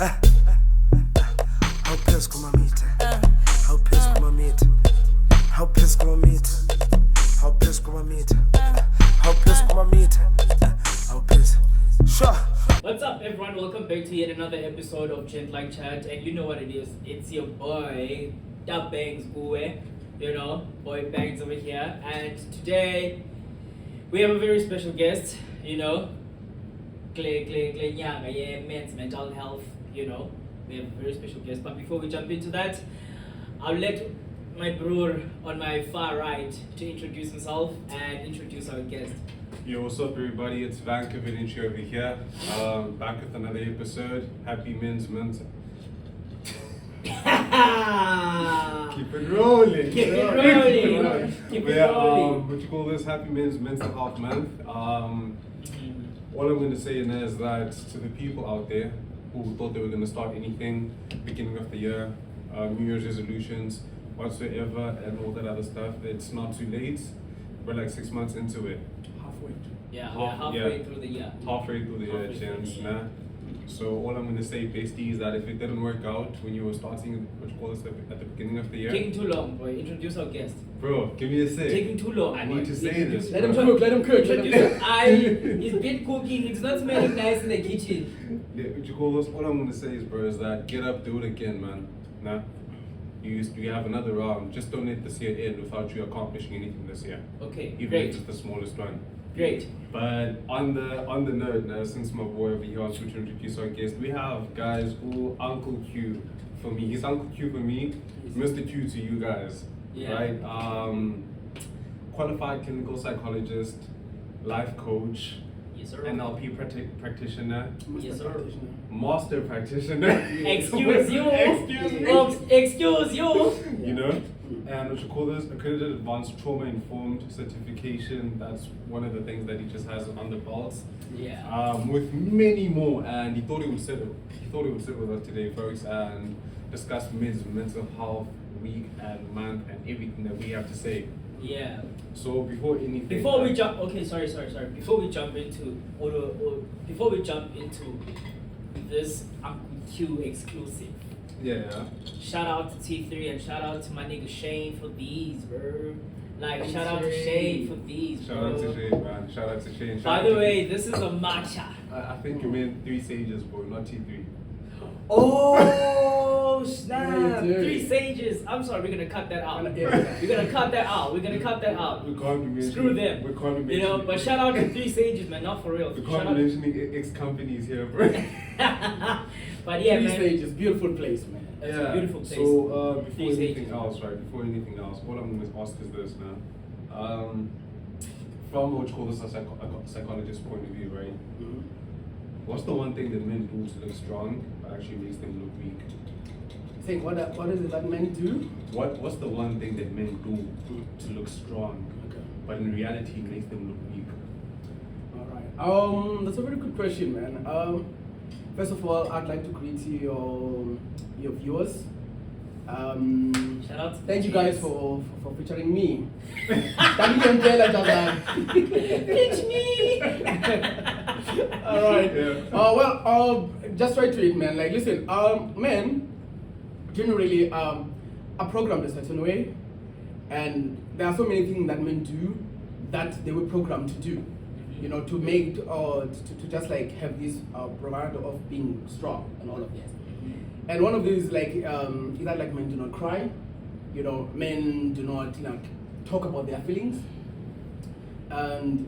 How pissed come I meet? How pissed come I meet? How pissed come I meet? How pissed come I meet? How pissed come I meet? How pissed? Sure. What's up, everyone? Welcome back to yet another episode of GentlikeChat, and you know what it is. It's your boy, Da Bangs Uwe. You know, boy Bangs over here. And today we have a very special guest. You know, men's mental health. You know, we have a very special guest. But before we jump into that, I'll let my bro on my far right to introduce himself and introduce our guest. Yo, what's up, everybody? It's Vancouver over here. Back with another episode. Happy Men's Month. Keep it rolling. Keep it rolling. Keep it rolling. What you call this? Happy Men's Mental Health Month. All I'm going to say now is that to the people out there who thought they were going to start anything beginning of the year, New Year's resolutions, whatsoever, and all that other stuff, it's not too late. We're like 6 months into it. Yeah, we're halfway through the year. Halfway through the year, gents, nah. So all I'm gonna say, bestie, is that if it didn't work out when you were starting, what you call this, at the beginning of the year. Taking too long, boy. Introduce our guest. Bro, give me a sec. Taking too long. I need to say this. Let him cook. He's been cooking. It's not smelling nice in the kitchen. Yeah, what you call this? All I'm gonna say is, bro, is that get up, do it again, man. Nah. You have another round. Just don't let this year end without you accomplishing anything this year. Okay, Even great. if it's the smallest one. Great. But on the note now, since my boy over here wants to introduce our guest, we have guys who Uncle Q for me. He's Uncle Q for me, Mr. Q to you guys. Yeah. Right? Qualified clinical psychologist, life coach, Yes, sir. NLP practitioner, Yes, sir. master practitioner. Excuse you. Excuse me. Excuse you. You know? And what you call this, accredited advanced trauma informed certification. That's one of the things that he just has on the belt. Yeah. With many more, and he thought he would sit with us today, folks, and discuss mental health week and month and everything that we have to say. Yeah. So before anything, Before we jump, sorry. Before we jump into this Uncle Q exclusive. Yeah. Shout out to T3 and shout out to my nigga Shane for these, bro. Like, shout out to Shane for these, Shout bro. out to Shane, man. Shout out to Shane. By the way, this is a matcha. I think you meant 3 sages, bro, not T3. Oh, snap. Yeah, 3 sages. I'm sorry, we're gonna cut that out. Yeah. We're gonna cut that out. We can't be Screw them. We can't be You know, but shout out to 3 sages, man. Not for real. We Shout can't out. be mentioning ex companies here, bro. But yeah, Three man. stages, beautiful place, man. It's a beautiful place. So before 3 anything stages. else, all I'm going to ask is this now. From what you call this a psychologist point of view, right? Mm-hmm. What's the one thing that men do to look strong but actually makes them look weak? Think what is it that men do? What's the one thing that men do to look strong Okay. but in reality makes them look weak? Alright. That's a very good question, man. First of all, I'd like to greet your viewers. Shout out to Thank you the guys kids. for featuring me. Thank you, can tell that Pitch me. Alright. Yeah. Just right to it, man. Like, listen, men generally are programmed a certain way, and there are so many things that men do that they were programmed to do. You know, to make to just like have this bravado of being strong and all of this. And one of these, like, is that like men do not cry, you know, men do not like talk about their feelings. And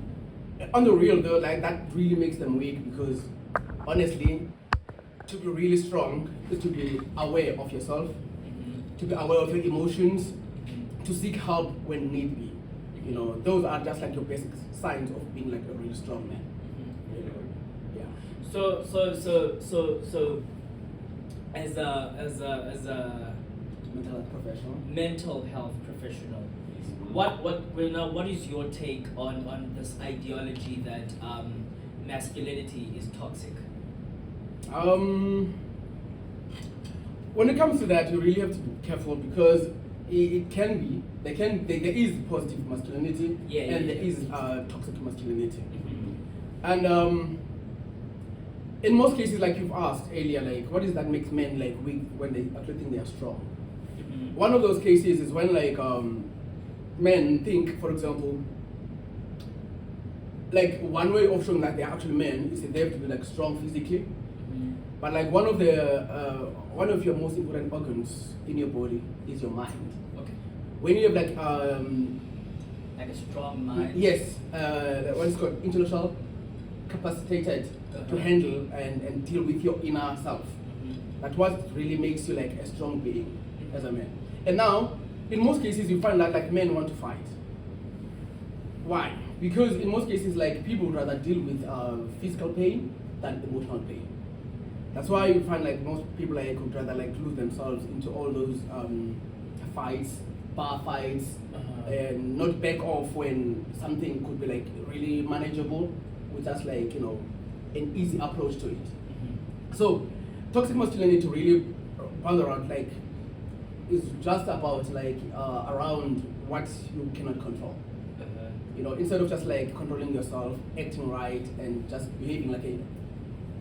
on the real though, like that really makes them weak, because honestly, to be really strong is to be aware of yourself, to be aware of your emotions, to seek help when need be. You know, those are just like your basic signs of being like a really strong man. You know? Yeah. So as a Mental health professional. mental health professional, what is your take on this ideology that masculinity is toxic? When it comes to that, you really have to be careful, because it can be, there is positive masculinity, and there is toxic masculinity. And in most cases, like you've asked earlier, like what is that makes men like weak when they actually think they are strong? One of those cases is when like men think, for example, like one way of showing that they're actually men is that they have to be like strong physically. But like one of your most important organs in your body is your mind. Okay. When you have like Like a strong mind. yes, what is called intellectual capacitated to handle and deal with your inner self. That's what really makes you like a strong being as a man. And now, in most cases, you find that like men want to fight. Why? Because in most cases, like people would rather deal with physical pain than emotional pain. That's why you find like most people like would rather like lose themselves into all those fights, bar fights, and not back off when something could be like really manageable with just like an easy approach to it. So toxic masculinity really bound around like is just about like around what you cannot control. Instead of just like controlling yourself, acting right, and just behaving like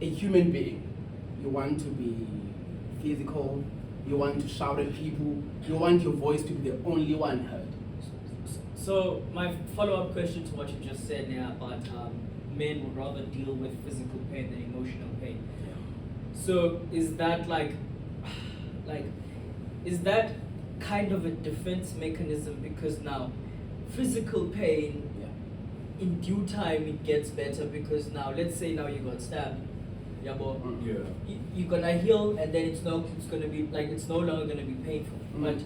a human being, you want to be physical, you want to shout at people, you want your voice to be the only one heard. So my follow-up question to what you just said now about men would rather deal with physical pain than emotional pain. So is that is that kind of a defense mechanism? Because now physical pain, in due time it gets better, because now let's say now you got stabbed, you're gonna heal, and then it's gonna be like it's no longer gonna be painful. But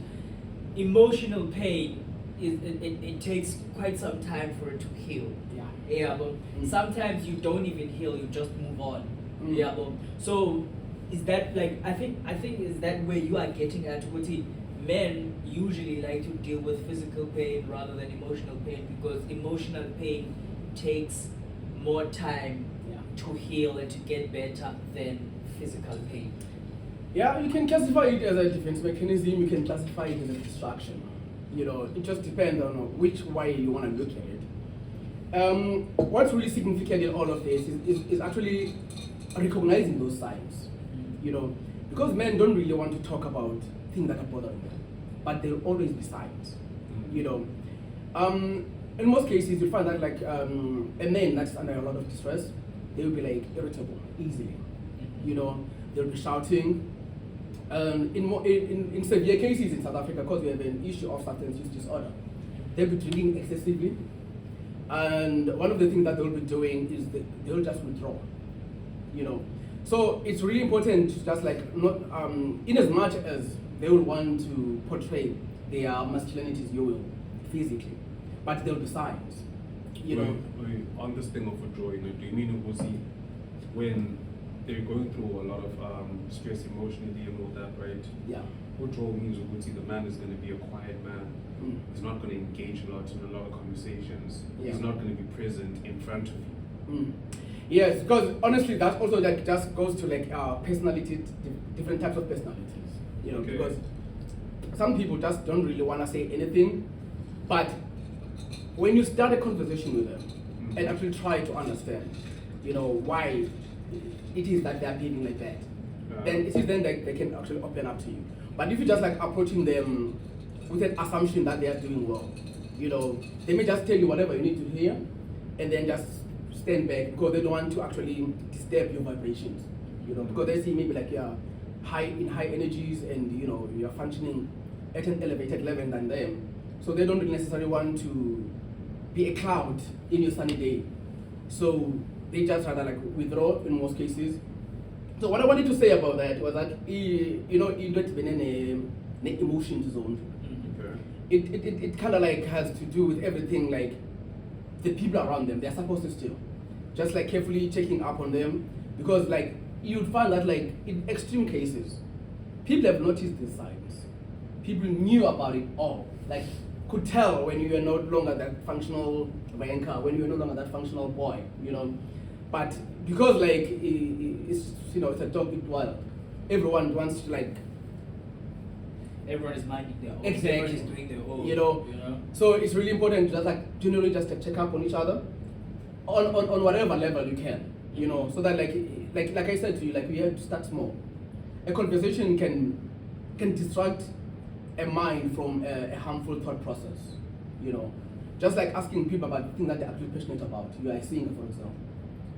emotional pain it takes quite some time for it to heal. But sometimes you don't even heal, you just move on. But so is that like I think is that where you are getting at, Kuti? Men usually like to deal with physical pain rather than emotional pain, because emotional pain takes more time to heal and to get better than physical pain. Yeah, you can classify it as a defense mechanism, you can classify it as a distraction. It just depends on which way you want to look at it. What's really significant in all of this is actually recognizing those signs. Because men don't really want to talk about things that are bothering them, but there'll always be signs. In most cases, you find that like a man that's under a lot of distress, they will be like irritable easily. They'll be shouting. In severe cases in South Africa, because we have an issue of substance use disorder, they'll be drinking excessively, and one of the things that they'll be doing is they'll just withdraw. So it's really important to just like not in as much as they will want to portray their masculinities, you will physically, but there'll be signs. Wait, on this thing of withdrawing, do you mean when they're going through a lot of stress emotionally and all that, right? Yeah. Withdrawal means the man is going to be a quiet man. He's not going to engage a lot in a lot of conversations. He's not going to be present in front of you. Yes, because honestly, that also like just goes to like personality, different types of personalities. Because some people just don't really want to say anything, but when you start a conversation with them and actually try to understand, why it is that they're behaving like that, then it is then that they can actually open up to you. But if you just like approaching them with an assumption that they are doing well, they may just tell you whatever you need to hear, and then just stand back because they don't want to actually disturb your vibrations. Because they see maybe like you're in high energies and you're functioning at an elevated level than them, so they don't necessarily want to be a cloud in your sunny day. So they just rather like withdraw in most cases. So what I wanted to say about that was that it not been in an emotion zone. It kind of like has to do with everything, like the people around them. They're supposed to still just like carefully checking up on them, because like you'd find that like in extreme cases, people have noticed these signs. People knew about it all, like could tell when you are no longer that functional ranker, when you are no longer that functional boy, But because like it's it's a dog eat wild, everyone wants to like. Everyone is minding their own. Exactly. Everyone is doing their own. So it's really important to just like generally just check up on each other, on whatever level you can, so that like like I said to you, like we have to start small. A conversation can distract a mind from a harmful thought process. You know, just like asking people about things that they're actually passionate about. You are seeing, for example,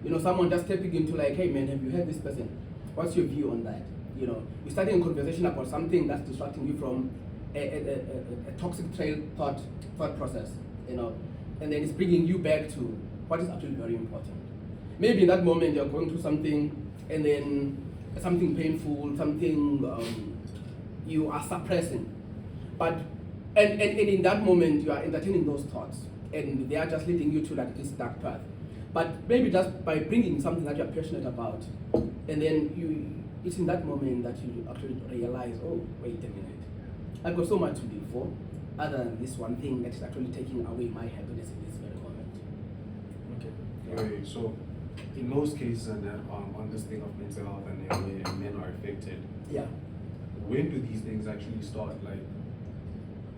you know, someone just stepping into like, hey man, have you heard this person? What's your view on that? You know, you're starting a conversation about something that's distracting you from a toxic trail thought process. You know, and then it's bringing you back to what is actually very important. Maybe in that moment you're going through something, and then something painful, something you are suppressing, but and in that moment you are entertaining those thoughts, and they are just leading you to like this dark path. But maybe just by bringing something that you're passionate about, and then it's in that moment that you actually realize, oh, wait a minute, I've got so much to live for, other than this one thing that is actually taking away my happiness in this very moment. Okay. Okay, so in most cases, and on this thing of mental health and where men are affected, Yeah. when do these things actually start? Like,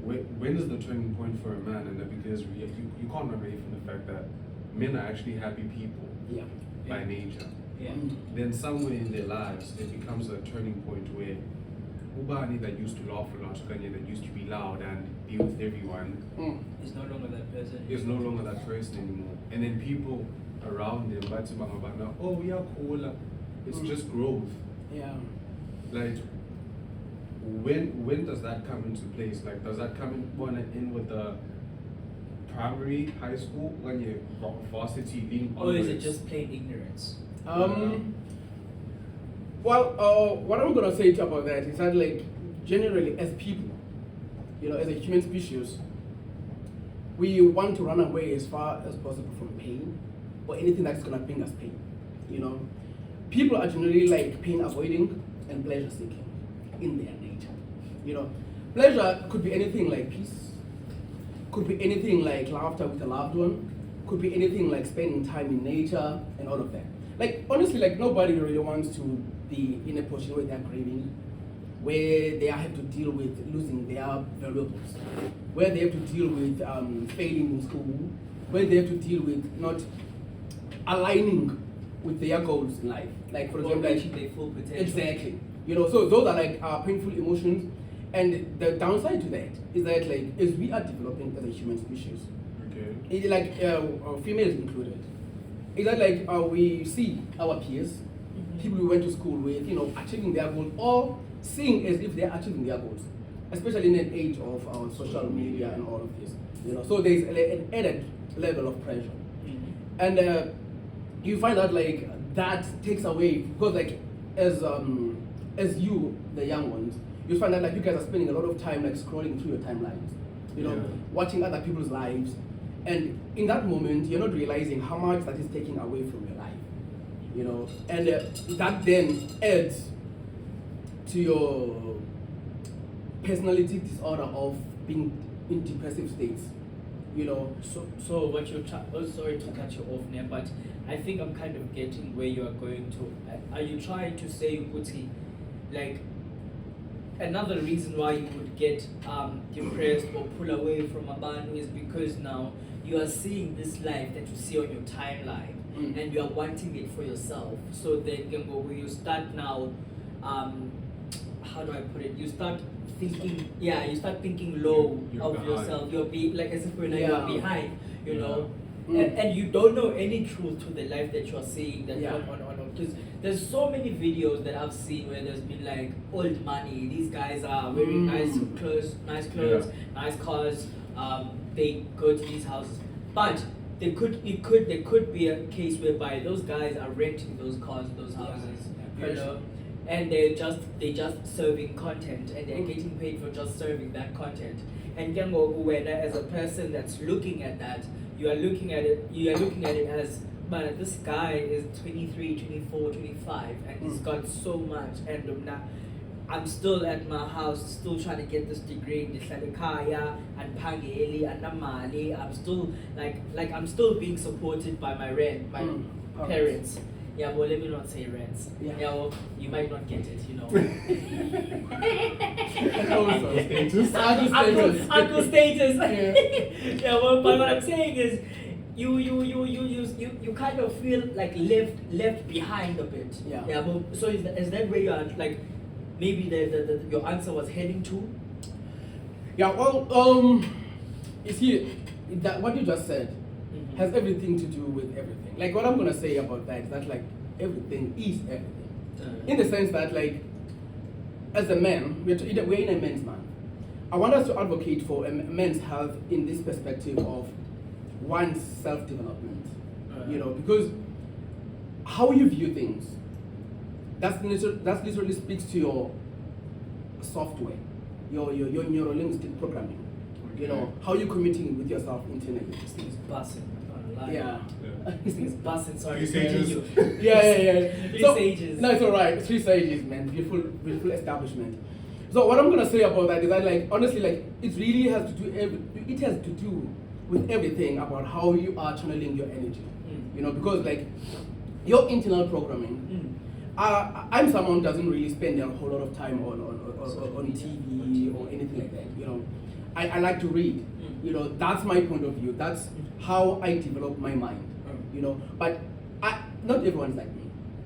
when is the turning point for a man? And because you can't run away from the fact that men are actually happy people Yeah. by nature. Yeah. Then somewhere in their lives, it becomes a turning point where Ubani that used to laugh a lot, Kanye that used to be loud and be with everyone, It's no longer that person. is no longer that person anymore. And then people around them, oh, we are cool. It's just growth. Yeah. Like, when does that come into place? Like, does that come in with the primary, high school, when you varsity lean Or is it onwards? just plain ignorance? Well, what I'm gonna say about that is that, like, generally as people, you know, as a human species, we want to run away as far as possible from pain or anything that's gonna bring us pain. You know, people are generally like pain avoiding and pleasure seeking in their nature. You know, pleasure could be anything like peace, could be anything like laughter with a loved one, could be anything like spending time in nature and all of that. Like, honestly, like, nobody really wants to be in a position where they're grieving, where they have to deal with losing their valuables, where they have to deal with failing in school, where they have to deal with not aligning with their goals in life. Like, for Or example, reaching their full potential. exactly. You know, so those are like painful emotions, and the downside to that is that, like, as we are developing as a human species, Okay. it, like females included, is that like we see our peers, people we went to school with, you know, achieving their goals or seeing as if they're achieving their goals, especially in an age of social media and all of this. You know, so there's an added level of pressure, and you find that like that takes away, because like as you, the young ones, you find that like you guys are spending a lot of time like scrolling through your timelines, you know, Yeah. watching other people's lives, and in that moment you're not realizing how much that is taking away from your life, you know, and that then adds to your personality disorder of being in depressive states, you know. So what you're sorry to cut you off there, but I think I'm kind of getting where you are going to. Are you trying to say, Kuti, like, another reason why you would get depressed or pull away from a band is because now you are seeing this life that you see on your timeline, and you are wanting it for yourself. So then you start now, how do I put it? You start thinking low You're of behind. yourself. You're like as if you're Yeah. behind, you know. Mm. And you don't know any truth to the life that you're seeing that Yeah. on because there's so many videos that I've seen where there's been like old money, these guys are wearing nice clothes, nice cars, they go to these houses, but there could be a case whereby those guys are renting those cars, those houses, you know, and they're just serving content, and they're getting paid for just serving that content. And when as a person that's looking at that, you are looking at it as, but this guy is 23, 24, 25, and he's got so much, and I'm still at my house, still trying to get this degree in Kaya and Pangeli and Namali. I'm still like I'm still being supported by my parents. Yeah, well, let me not say rents. Yeah. Yeah, well, you might not get it, you know. Uncle status. Uncle status. Yeah, well, but what I'm saying is, you kind of feel like left behind a bit. Yeah. Yeah. But so is that where you are like maybe the your answer was heading to? Yeah, well, you see, that what you just said has everything to do with everything. Like, what I'm gonna say about that is that, like, everything is everything. In the sense that, like, as a man, we're in a men's month. I want us to advocate for a men's health in this perspective of one's self-development. You know, because how you view things, that literally speaks to your software, your neurolinguistic programming. You know, how you commuting with yourself internally. This thing is busting. Yeah. This thing is busting. Sorry. 3 stages. Yeah. 3 So, stages. No, it's alright. 3 stages, man. Beautiful establishment. So what I'm gonna say about that is that, like, honestly, like, it really has to do with everything about how you are channeling your energy. You know, because, like, your internal programming. I'm someone who doesn't really spend a whole lot of time on TV or anything like that. You know, I like to read. You know, that's my point of view. That's how I develop my mind. You know, but not everyone's like me.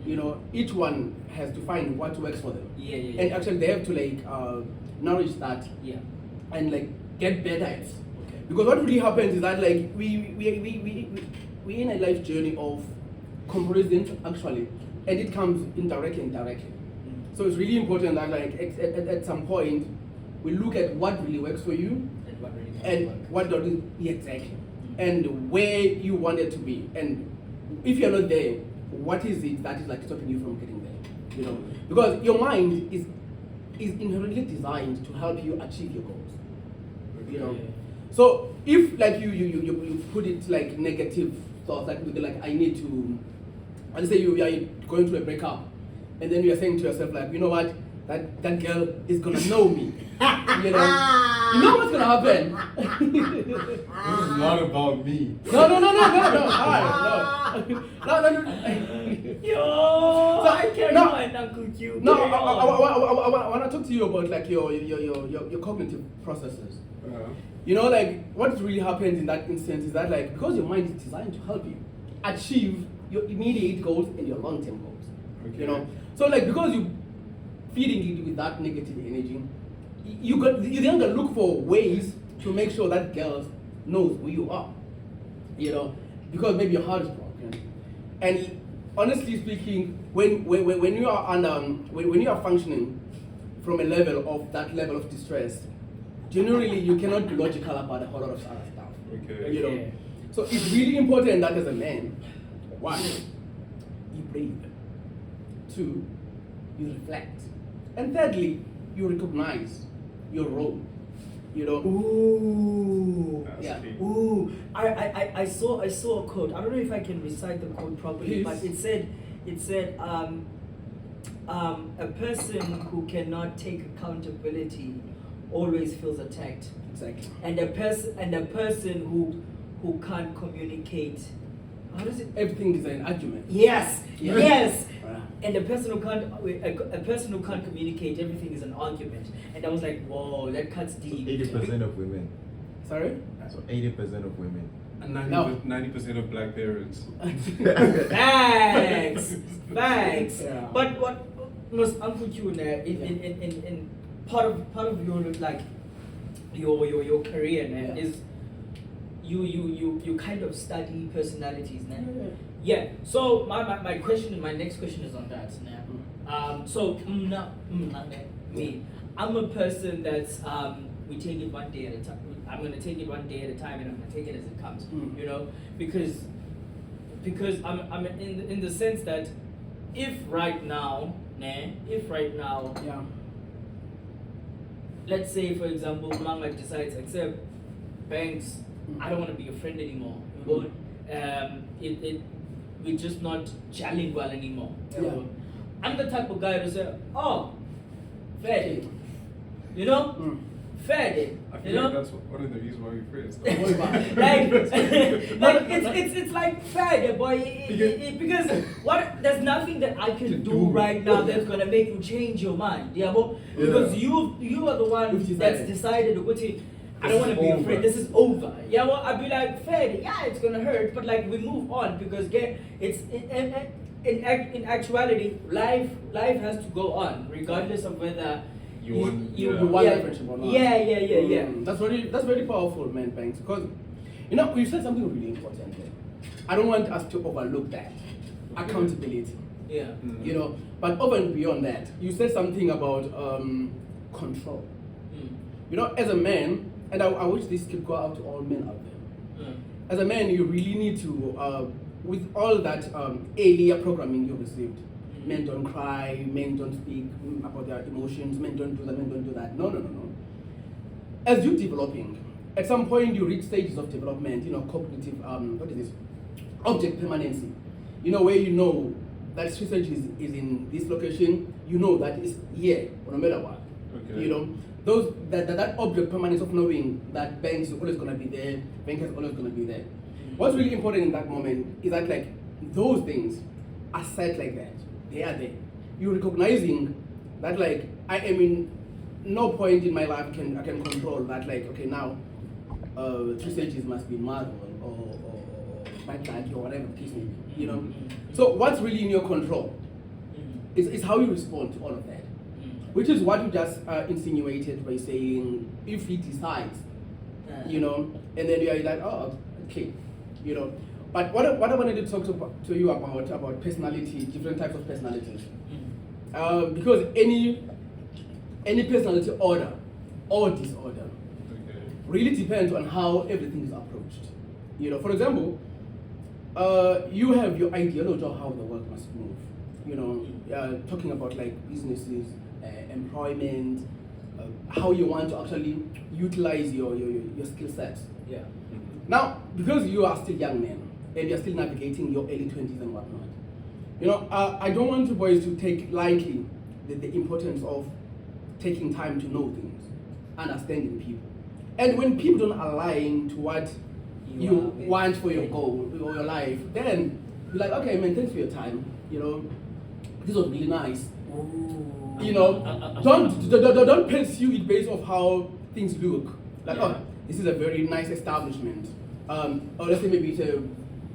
You know, each one has to find what works for them. Yeah. And actually, they have to, like, nourish that. Yeah. And, like, get better at it. Okay. Because what really happens is that, like, we're in a life journey of comparison, actually, and it comes indirectly and directly. So it's really important that, like, at some point, we look at what really works for you and what doesn't. Yeah, exactly. And where you want it to be. And if you're not there, what is it that is, like, stopping you from getting there? You know, because your mind is inherently designed to help you achieve your goals. You know, so if, like, you put it like negative thoughts, like I need to, let's say you are going through a breakup, and then you are saying to yourself, like, you know what, that girl is gonna know me. You know what's gonna happen. This is not about me. No. Alright, no. Yo, So, I carry no. on, Uncle Q. No, Carry I on. want to talk to you about, like, your cognitive processes. Uh, You know, like, what really happens in that instance is that, like, because your mind is designed to help you achieve your immediate goals and your long-term goals. Okay. You know, so, like, because you feeding it with that negative energy, you then gotta look for ways to make sure that girl knows who you are. You know, because maybe your heart is broken. And honestly speaking, when you are when you are functioning from a level of distress, generally you cannot be logical about a whole lot of other stuff. Okay. You know, Yeah. so it's really important that as a man, one, you breathe. Two, you reflect. And thirdly, you recognize your role. You know. Ooh. That's Yeah. deep. Ooh. I saw a quote. I don't know if I can recite the quote properly, Please. but it said a person who cannot take accountability always feels attacked. Exactly. And a person who can't communicate, how does it? Everything is an argument. Yes, Yeah. yes. Right. And a person who can't communicate, everything is an argument. And I was like, whoa, that cuts deep. 80% of women. Sorry? So 80% of women. And No. 90% of black parents. Facts. Yeah. But what was Uncle Q in part of your, like, your career now Yeah. is you kind of study personalities now. Yeah. Yeah. So my question, my next question is on that now. So me, I'm a person that's we take it one day at a time. I'm gonna take it one day at a time, and I'm gonna take it as it comes. Mm. You know, because I'm in the sense that if right now, Yeah. let's say for example, Mama decides accept Banks, I don't want to be your friend anymore. Mm. We're just not gelling well anymore. Yeah. I'm the type of guy to say, oh, fair day. You know? Mm. Fair day. I You feel like know? that's one of the reasons why we're friends. What about- like it's like fair day, boy. Because what there's nothing that I can do right now that's gonna make you change your mind. Yeah, but because you are the one You've that's decided. decided to go to. I don't want to be Over. afraid. This is over. Yeah, well, I'd be like, fair. Yeah, it's gonna hurt, but like we move on because it's in actuality, life has to go on regardless of whether You want- You Yeah. want that friendship or not? Yeah. That's very powerful, man, Banks. Because you said something really important there. I don't want us to overlook that accountability. Yeah. Mm. But over and beyond that, you said something about control. As a man, and I wish this could go out to all men out there. As a man, you really need to, with all that earlier programming you received, men don't cry, men don't speak about their emotions, men don't do that, men don't do that. No. As you're developing, at some point you reach stages of development, cognitive, object permanency. Where that research is in this location, that it's here, no matter what. Okay. That object permanence of knowing that bank is always gonna be there, bank is always gonna be there. What's really important in that moment is that like those things are set like that. They are there. You're recognizing that like I am in no point in my life I can control that like okay now 3 stages must be mad or my dad or whatever the case may be. So what's really in your control is how you respond to all of that. Which is what you just insinuated by saying if he decides, and then you're like, oh, okay, But what I wanted to talk to you about personality, different types of personalities, because any personality order or disorder really depends on how everything is approached. For example, you have your ideology of how the world must move. Talking about like businesses. Employment, how you want to actually utilize your skill sets. Yeah. Now, because you are still young men and you're still navigating your early 20s and whatnot, I don't want you boys to take lightly the importance of taking time to know things, understanding people. And when people don't align to what you want for your goal or your life, then you're like, okay, man, thanks for your time. This was really nice. Don't pursue it based off how things look. Like, oh, this is a very nice establishment. Or let's say maybe it's a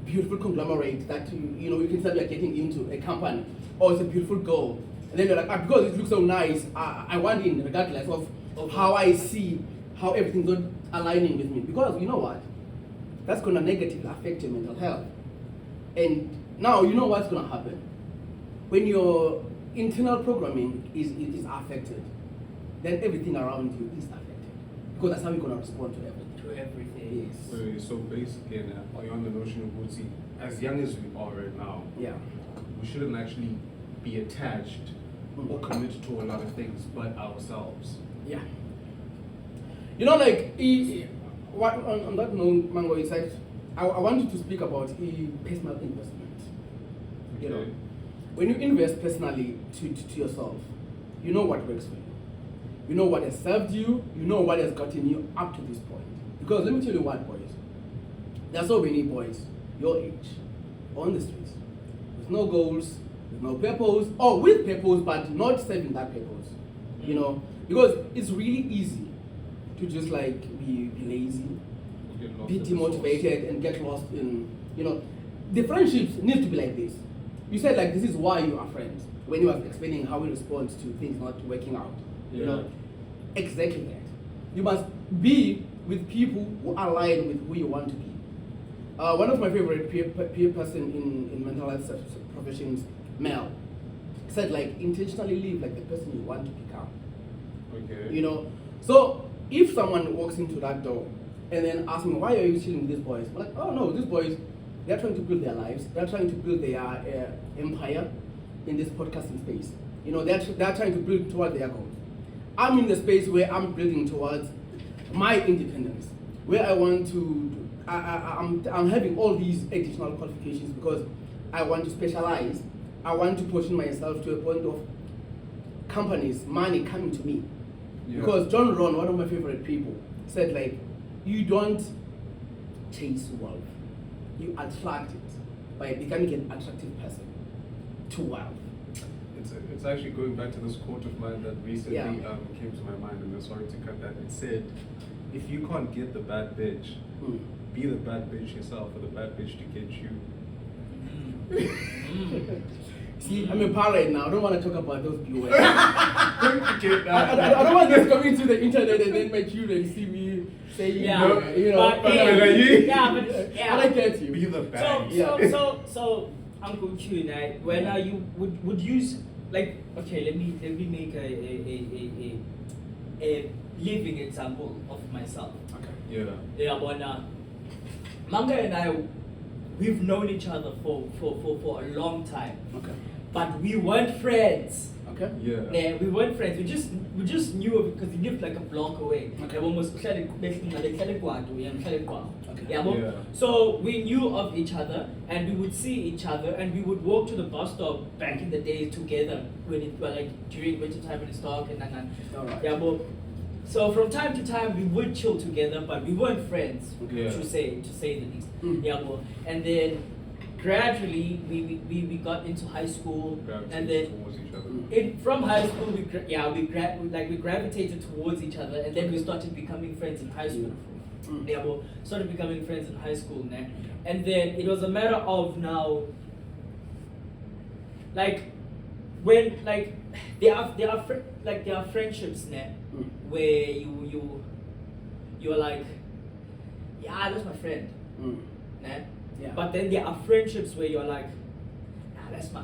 beautiful conglomerate that you can tell you're getting into a company. Or it's a beautiful girl. And then you're like, because it looks so nice, I want in regardless of how I see how everything's not aligning with me. Because you know what? That's gonna negatively affect your mental health. And now you know what's gonna happen. When your internal programming is affected, then everything around you is affected. Because that's how you're going to respond to everything. To everything. Yes. Wait, so basically, are you on the notion of what's as young as we are right now, Yeah. we shouldn't actually be attached or committed to a lot of things but ourselves. Yeah. On that note, Mango, it's like, I want you to speak about personal investment. Okay. When you invest personally to yourself, you know what works for you. You know what has served you. You know what has gotten you up to this point. Because let me tell you what, boys. There are so many boys your age on the streets with no goals, with no purpose, or with purpose but not serving that purpose. Because it's really easy to just like be lazy, Get lost be in the sauce. demotivated, and get lost in the friendships need to be like this. You said like this is why you are friends when you were explaining how we respond to things not working out. Yeah. Exactly that. You must be with people who align with who you want to be. One of my favorite peer person in mental health professions, Mel, said like intentionally live like the person you want to become. Okay. So if someone walks into that door and then asks me, why are you chilling with these boys? I'm like, oh no, these boys, they're trying to build their lives. They're trying to build their empire in this podcasting space. They're trying to build toward their goals. I'm in the space where I'm building towards my independence, where I want to, I'm having all these additional qualifications because I want to specialize. I want to position myself to a point of companies, money coming to me. Yeah. Because John Ron, one of my favorite people, said like, you don't chase wealth, you attract it by becoming an attractive person to wealth. It's actually going back to this quote of mine that recently Yeah. came to my mind, and I'm sorry to cut that. It said, if you can't get the bad bitch, be the bad bitch yourself for the bad bitch to get you. See, I'm a parent now. I don't want to talk about those B words. I don't want this coming to the internet and then my children see me saying, Yeah. but But I get you. Be the bad. So Uncle Q, when are you would use like okay, let me make a living example of myself. Okay. Yeah. Yeah, but Manga and I, we've known each other for a long time, Okay. but we weren't friends. Okay. Yeah. Yeah, we weren't friends. We just knew of it because he lived like a block away. Okay. Almost Okay. Yeah, but- Yeah. So we knew of each other and we would see each other and we would walk to the bus stop back in the day together when it was like during winter time when it's dark and Alright. yeah, but so from time to time we would chill together, but we weren't friends Okay. to say the least. Mm. Yeah, but and then gradually we got into high school and then towards each other. from high school we gravitated towards each other and then we started becoming friends in high school. Mm. Yeah, well, started becoming friends in high school, né? And then it was a matter of now, like, when like there are friendships, né? Mm. Where you're like, yeah, that's my friend, né? Yeah. But then there are friendships where you're like, nah, that's my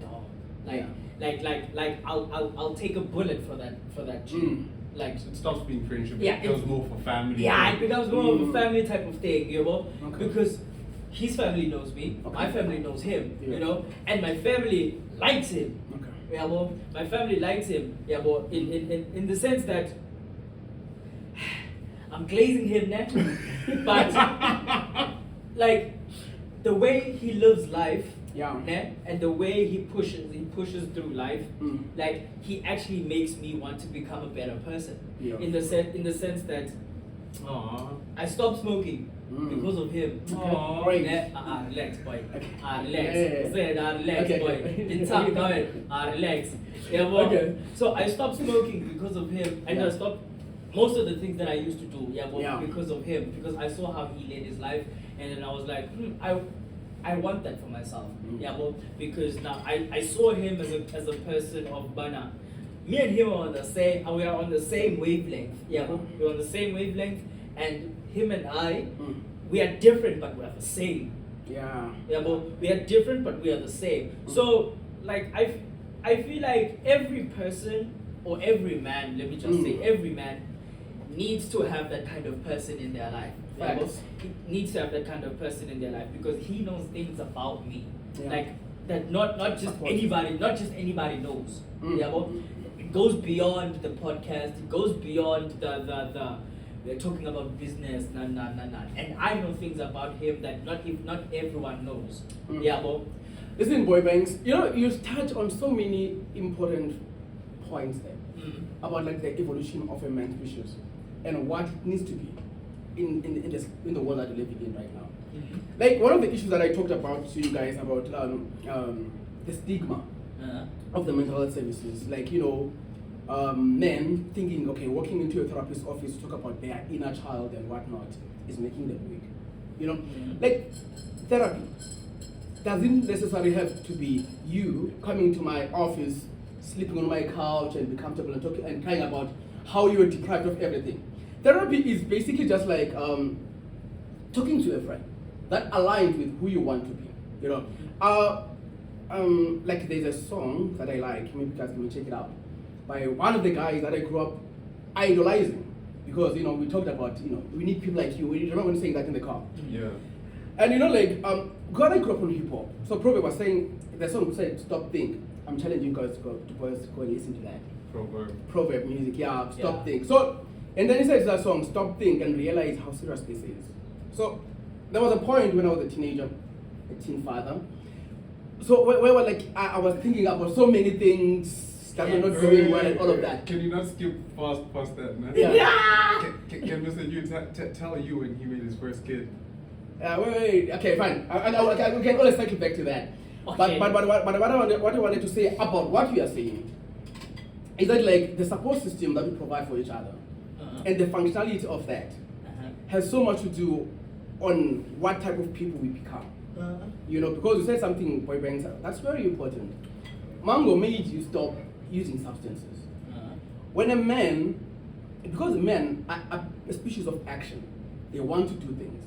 dog. Like, like I'll take a bullet for that G. Mm. Like, It stops being friendship. Yeah, It becomes it's- more for family. yeah, it becomes more of a family type of thing, you know, Okay. because his family knows me, Okay. my family knows him, Yeah. you know, and my family likes him. Okay. Yeah, well, my family likes him. Yeah, but in the sense that I'm glazing him now, but like the way he lives life, Yeah. né, and the way he pushes through life, Mm. like he actually makes me want to become a better person. Yeah. In the sense that Aww. I stopped smoking Mm. because of him. Aw. Great. Nah, relax, boy. Okay. Relax. Yeah. Said, relax, Okay, boy. okay. It's up, going. Relax. Yeah, boy. Okay. So I stopped smoking because of him, and Yeah. I stopped most of the things that I used to do. Yeah, but Yeah. because of him, because I saw how he led his life, and then I was like, I want that for myself. Mm. Yeah, well, because now I saw him as a person of Bana. Me and him are on the same. We are on the same wavelength. Yeah, we're on the same wavelength, and him and I, Mm. we are different, but we are the same. Yeah. Yeah, but we are different, but we are the same. So, like, I feel like every person or every man, let me just say, every man needs to have that kind of person in their life. Yeah, but Facts. he needs to have that kind of person in their life because he knows things about me, Yeah. like that. Not just Of course. anybody knows. Mm. Yeah, but it goes beyond the podcast. It goes beyond the we're talking about business, and I know things about him that not everyone knows. Mm. Yeah, but Listen, boy banks, you touch on so many important points there about like the evolution of a man's species and what it needs to be in the world that we're living in right now. Like one of the issues that I talked about to you guys about the stigma of the mental health services, like men thinking, okay, walking into a therapist's office to talk about their inner child and whatnot is making them weak. Like therapy doesn't necessarily have to be you coming to my office, sleeping on my couch and be comfortable and talking and crying about how you were deprived of everything. Therapy is basically just like talking to a friend that aligns with who you want to be. Like there's a song that I like, maybe you guys can check it out, by one of the guys that I grew up idolizing. Because we talked about we need people like you. We remember saying that in the car. Yeah. And God, I grew up on hip hop. So Proverb was saying, the song said, "Stop, think." I'm challenging you guys to go and listen to that. Proverb music, yeah. Stop, think. So, and then he says that song, "Stop, think, and realize how serious this is." So, there was a point when I was a teenager, a teen father. So where like I was thinking about so many things that were not going well and all of that. Can you not skip past that, man? Yeah. Can Mr. Yu tell you when he made his first kid? Wait. Okay, fine. I we can always cycle back to that. Okay. But what I wanted to say about what you are saying is that like the support system that we provide for each other and the functionality of that has so much to do on what type of people we become. You know, because you said something, boy bands, that's very important. Mango made you stop using substances. When a man, because men are a species of action, they want to do things.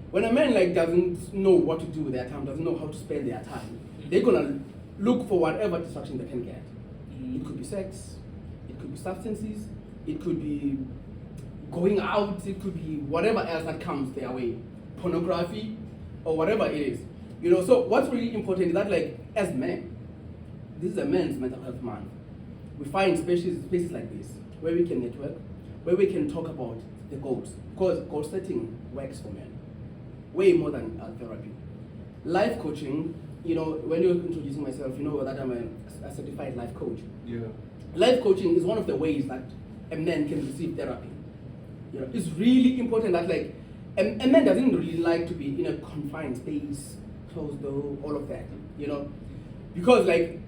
When a man like doesn't know what to do with their time, doesn't know how to spend their time, they're gonna look for whatever distraction they can get. It could be sex, it could be substances, it could be going out, it could be whatever else that comes their way, pornography, or whatever it is. You know, so what's really important is that, like, as men, this is a men's mental health month. We find spaces like this where we can network, where we can talk about the goals, because goal setting works for men way more than therapy. Life coaching, you know, when you're introducing myself, you know that I'm a certified life coach. Yeah. Life coaching is one of the ways that a man can receive therapy. You know, it's really important that, like, a man doesn't really like to be in a confined space, closed door, all of that, you know, because, like,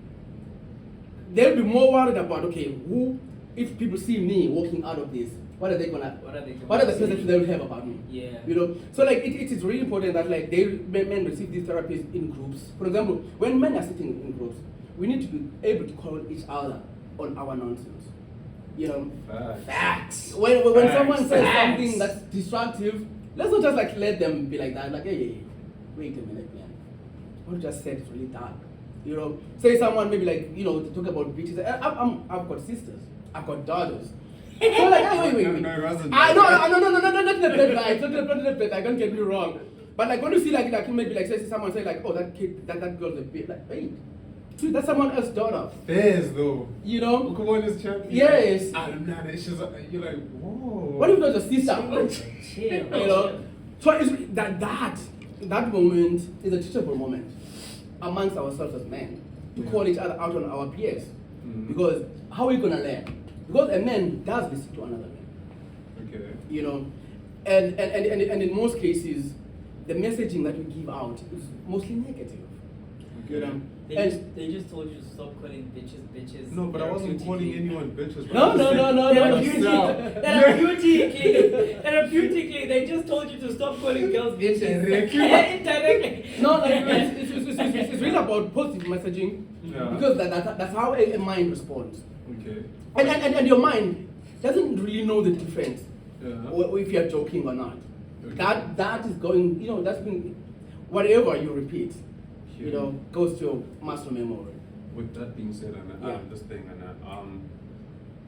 they'll be more worried about, okay, who, if people see me walking out of this, what are the perceptions they will have about me? Yeah. You know, so, like, it is really important that, like, men receive these therapies in groups. For example, when men are sitting in groups, we need to be able to call each other on our nonsense. You know, facts. When someone says something that's destructive, let's not just, like, let them be like that. Like, hey, wait a minute, man. What you just said is really dark. You know, say someone maybe, like, you know, to talk about bitches. I've got sisters. I've got daughters. So, like, hey, wait. No, it wasn't. No, not the bad guy. Not the bad guy. Don't get me wrong. But, like, when you see, like maybe, like, say someone say, like, oh, that kid, that girl's a bit, like, wait. Dude, that's someone else's daughter. Fairs though. You know? Come on, this champion. Yes. I'm not. It's just you're like, whoa. What if not your sister? You know? So it's that moment is a teachable moment amongst ourselves as men to call each other out on our BS. Because how are we gonna learn? Because a man does listen to another man. Okay. You know, and in most cases, the messaging that we give out is mostly negative. Okay. You know? They just told you to stop calling bitches. No, but I wasn't calling anyone bitches. but No. Therapeutically, they just told you to stop calling girls bitches. Indirectly. No, like, it's really about positive messaging. Yeah. Because that's how a mind responds. Okay. And your mind doesn't really know the difference Yeah. if you're joking or not. Okay. That is going, you know, that's been, whatever you repeat, you Yeah. know, goes to your muscle memory. With that being said, and Yeah. this thing, and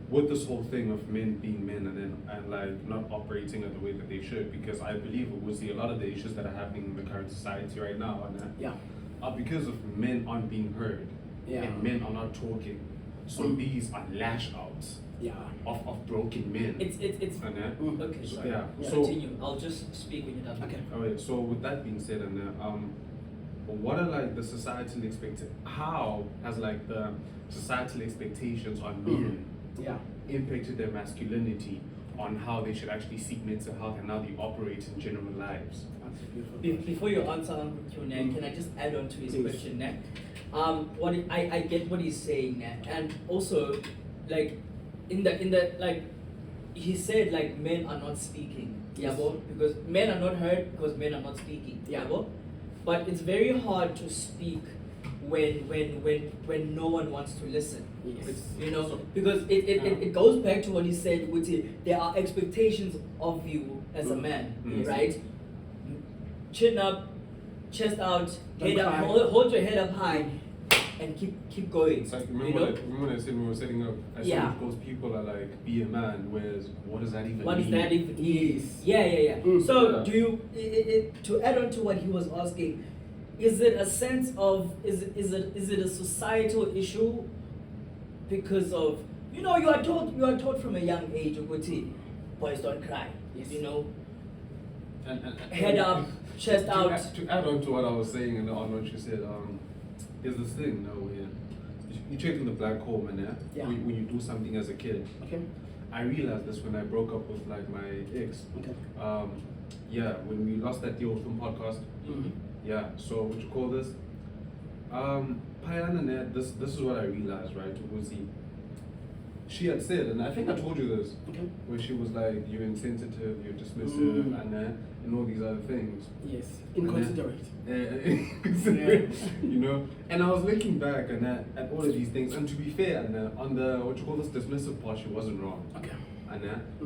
with this whole thing of men being men and like not operating in the way that they should, because I believe we'll see a lot of the issues that are happening in the current society right now, and are because of men aren't being heard, and men are not talking. So these are lash outs of broken men. It's And, okay. so, Sorry. yeah. Yeah. So Continue. I'll just speak when you're done. Okay. alright. So with that being said, and what are like the societal how has like the societal expectations on men impacted their masculinity on how they should actually seek mental health and how they operate in general lives? That's a beautiful question. Before you answer Uncle Q, can I just add on to his Please. question? I get what he's saying, and also, like, in the like, he said, like, men are not speaking, because men are not heard because men are not speaking, but it's very hard to speak when no one wants to listen. Yes. You know, because it goes back to what he said, which is there are expectations of you as a man, right? Chin up, chest out, head up, hold your head up high, and keep going. It's like, you know? remember when I said when we were setting up, I said of course people are like, be a man, whereas what does that even mean? What does that even mean? Yes. Yeah. So do you, to add on to what he was asking, is it a sense of, is it a societal issue because of, you know, you are taught from a young age, boys don't cry, you know, and head up, chest out. To add on to what I was saying and on what you said, is this thing now where you check in the black hole, man, when you do something as a kid. Okay. I realized this when I broke up with like my ex. Okay. When we lost that deal with film podcast. Yeah, so what you call this? Payan and this is what I realized, right? she had said, and I think I told you this, Okay. where she was like, you're insensitive, you're dismissive, Mm. and all these other things. Yes. And Inconsiderate. Inconsiderate, you know. And I was looking back and at all of these things, and to be fair, and on the what you call this dismissive part, she wasn't wrong. Okay.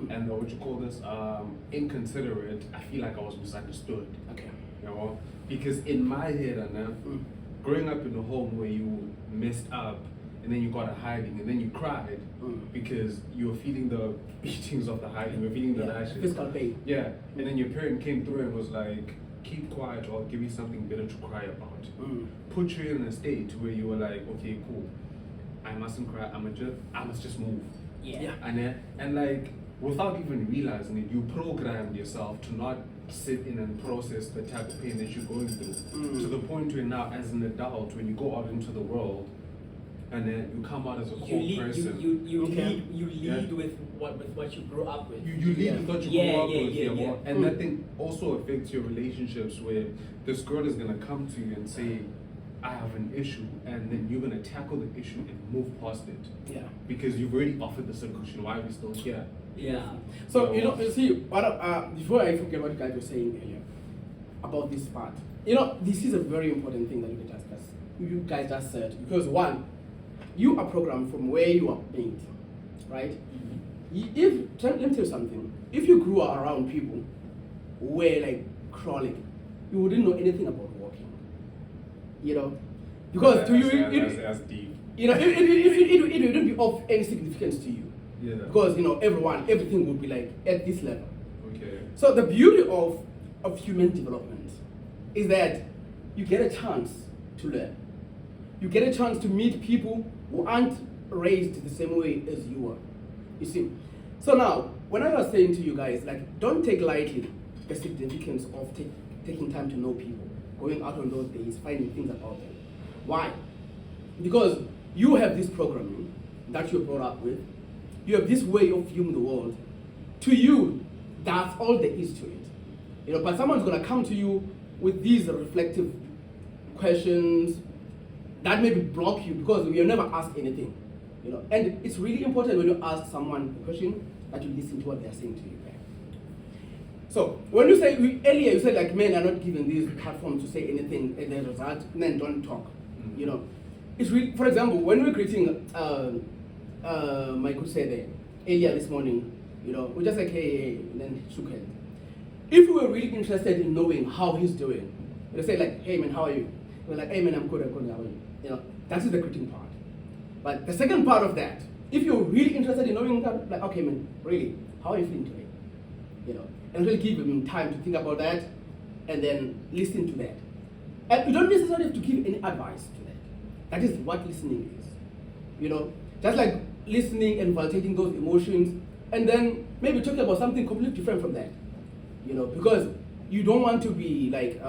And what you call this inconsiderate, I feel like I was misunderstood. Okay. You know, because in my head, Mm. growing up in a home where you messed up and then you got a hiding and then you cried because you were feeling the beatings of the hiding, you were feeling the lashes. Physical pain. Yeah, and then your parent came through and was like, keep quiet or I'll give you something better to cry about. Put you in a state where you were like, okay, cool, I mustn't cry, I must just move. Yeah. And like, without even realizing it, you programmed yourself to not sit in and process the type of pain that you're going through. To the point where now, as an adult, when you go out into the world, and then you come out as a whole person. You Okay. lead with what you grew up with. You lead with what you Yeah, grew up yeah, with, yeah, yeah. and that thing also affects your relationships where this girl is gonna come to you and say, I have an issue, and then you're gonna tackle the issue and move past it. Yeah. Because you've already offered the solution. Why are we still here? Yeah. So you see, before I forget what you guys were saying earlier about this part, this is a very important thing that you guys just said, because one, you are programmed from where you are made, right? Let me tell you something. If you grew up around people who were like crawling, you wouldn't know anything about walking. Because to you, that's deep. it wouldn't be of any significance to you. Yeah. Because everything would be like at this level. Okay. So the beauty of human development is that you get a chance to learn. You get a chance to meet people who aren't raised the same way as you were. You see. So now, when I was saying to you guys, like, don't take lightly the significance of taking time to know people, going out on those days, finding things about them. Why? Because you have this programming that you're brought up with. You have this way of viewing the world. To you, that's all there is to it. But someone's gonna come to you with these reflective questions that maybe block you because you're never asked anything. And it's really important when you ask someone a question that you listen to what they're saying to you. So when you say earlier, you said like men are not given these platforms to say anything, and as a result, men don't talk. It's really, for example, when we're greeting my good say there earlier this morning, we just like hey, and then shook hands. If we were really interested in knowing how he's doing, we'll say like, hey man, how are you? We're like, hey man, I'm good, how are you? That is the greeting part. But the second part of that, if you're really interested in knowing that, like, okay man, really, how are you feeling today? And really give him time to think about that, and then listen to that. And you don't necessarily have to give any advice to that. That is what listening is. Just like listening and validating those emotions, and then maybe talking about something completely different from that. Because you don't want to be like,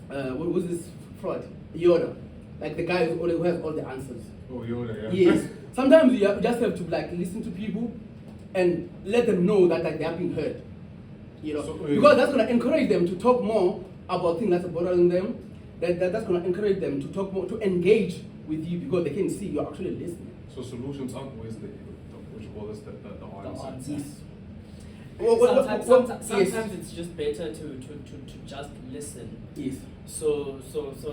what was this fraud? Yoda. Like the guy who has all the answers. Oh, Yoda, yeah. Yes. Sometimes you just have to like listen to people and let them know that like, they are being heard. Because that's going to encourage them to talk more about things that's bothering them. That's going to encourage them to talk more, to engage with you because they can see you're actually listening. So solutions aren't always the what you call this, the answer. Yes. Sometimes it's just better to just listen. Yes. So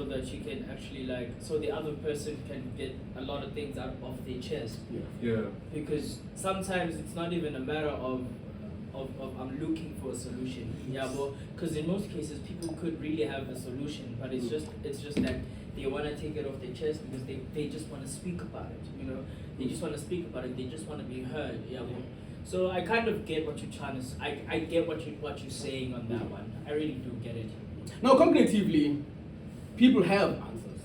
that you can actually so the other person can get a lot of things out of their chest. Yeah. Because sometimes it's not even a matter of I'm looking for a solution. Yes. Yeah, well, because in most cases people could really have a solution, but it's just that they want to take it off their chest because they just want to speak about it. They just want to speak about it. They just want to be heard. Yeah. Well, so I kind of get what you're trying to. I get what you're saying on that one. I really do get it. Now, cognitively, people have answers.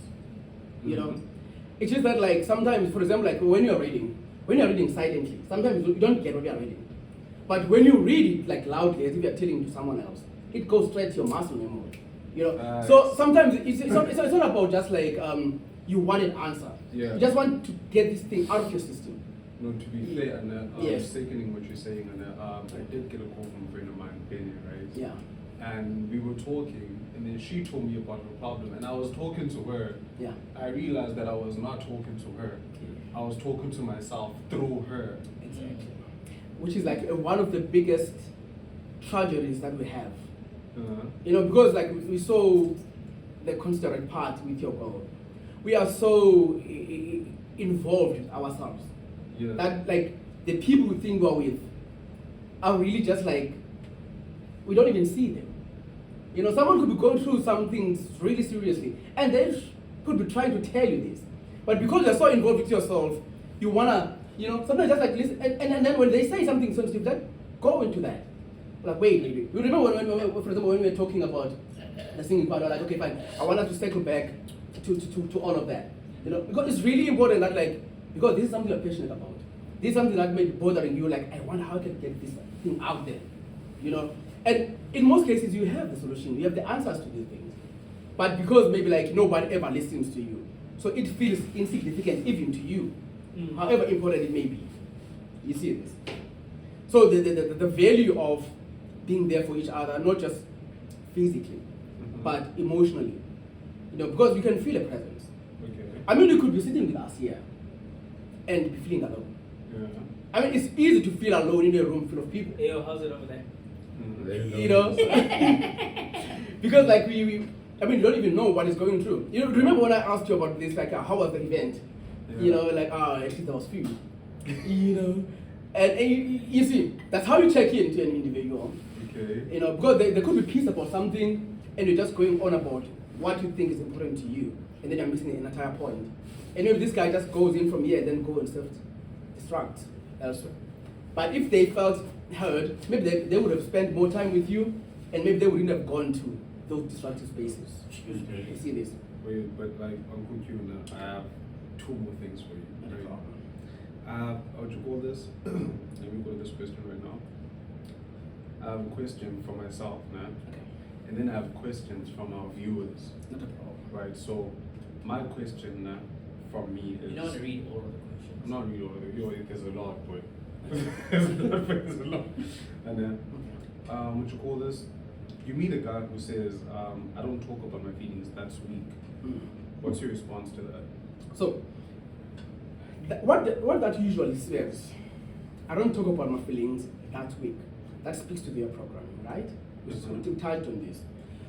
It's just that like sometimes, for example, like when you're reading silently, sometimes you don't get what you're reading. But when you read it like loudly, as if you're telling to someone else, it goes straight to your muscle memory. So sometimes it's not about just like you want an answer. Yeah. You just want to get this thing out of your system. No, to be fair, and Yes. seconding what you're saying, and I did get a call from a friend of mine, Benny, right? Yeah. And we were talking, and then she told me about her problem, and I was talking to her. Yeah. I realized that I was not talking to her. I was talking to myself through her. Exactly. Which is like one of the biggest tragedies that we have. You know, because like we saw the considerate part with your girl, we are so involved with ourselves that like the people we think we're with are really just like, we don't even see them. You know, someone could be going through some things really seriously and they could be trying to tell you this. But because you're so involved with yourself, you wanna, you know, sometimes just like listen, and then when they say something sensitive, then go into that. Like, wait, you remember when, for example, when we were talking about the singing part, we're like, okay, fine, I want us to circle back to all of that. You know, because it's really important that like, because this is something you're passionate about. This is something that may be bothering you, like, I wonder how I can get this thing out there. You know? And in most cases, you have the solution, you have the answers to these things. But because maybe like nobody ever listens to you, so it feels insignificant even to you, however important it may be. You see this? So the value of being there for each other, not just physically, but emotionally. You know, because you can feel a presence. Okay. I mean, you could be sitting with us here and be feeling alone. Yeah. I mean, it's easy to feel alone in a room full of people. Hey, yo, how's it over there? You know? Because like we I mean, you don't even know what is going through. You know, remember when I asked you about this, like how was the event? Yeah. You know, like, at least there was food. You know? And you see, that's how you check into an individual. Okay. You know, because there could be peace about something and you're just going on about what you think is important to you, and then you're missing an entire point. And maybe this guy just goes in from here and then go and self-destruct elsewhere. But if they felt heard, maybe they would have spent more time with you, and maybe they wouldn't have gone to those destructive spaces. Okay. You see this? Wait, but like Uncle Q, I have two more things for you. Not a Right? problem. How would you call this? Let me go to this question right now. I have a question for myself now, Okay. and then I have questions from our viewers. Not a problem. Right. So my question from me is. You don't want to read all of the questions. I'm not reading all of it. There's a lot, but there's a lot. And then, what you call this? You meet a guy who says, "I don't talk about my feelings. That's weak." What's your response to that? So, what that usually says, I don't talk about my feelings, that's weak. That speaks to their programming, right? We touched on this.